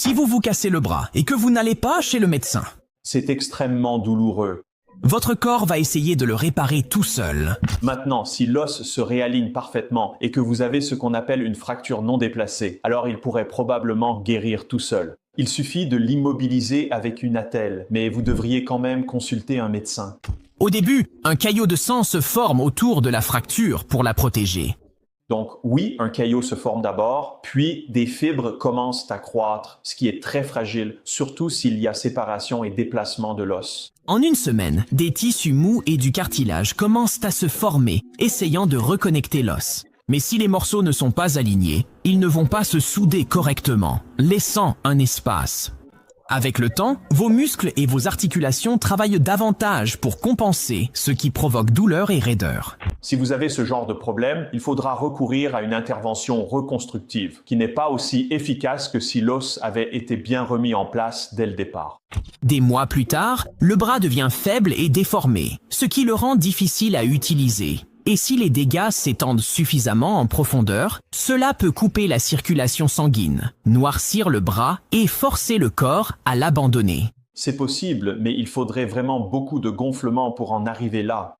Si vous vous cassez le bras et que vous n'allez pas chez le médecin, C'est extrêmement douloureux. votre corps va essayer de le réparer tout seul. Maintenant, si l'os se réaligne parfaitement et que vous avez ce qu'on appelle une fracture non déplacée, alors il pourrait probablement guérir tout seul. Il suffit de l'immobiliser avec une attelle, mais vous devriez quand même consulter un médecin. Au début, un caillot de sang se forme autour de la fracture pour la protéger. Donc oui, un caillot se forme d'abord, puis des fibres commencent à croître, ce qui est très fragile, surtout s'il y a séparation et déplacement de l'os. En une semaine, des tissus mous et du cartilage commencent à se former, essayant de reconnecter l'os. Mais si les morceaux ne sont pas alignés, ils ne vont pas se souder correctement, laissant un espace. Avec le temps, vos muscles et vos articulations travaillent davantage pour compenser ce qui provoque douleur et raideur. Si vous avez ce genre de problème, il faudra recourir à une intervention reconstructive, qui n'est pas aussi efficace que si l'os avait été bien remis en place dès le départ. Des mois plus tard, le bras devient faible et déformé, ce qui le rend difficile à utiliser. Et si les dégâts s'étendent suffisamment en profondeur, cela peut couper la circulation sanguine, noircir le bras et forcer le corps à l'abandonner. C'est possible, mais il faudrait vraiment beaucoup de gonflement pour en arriver là.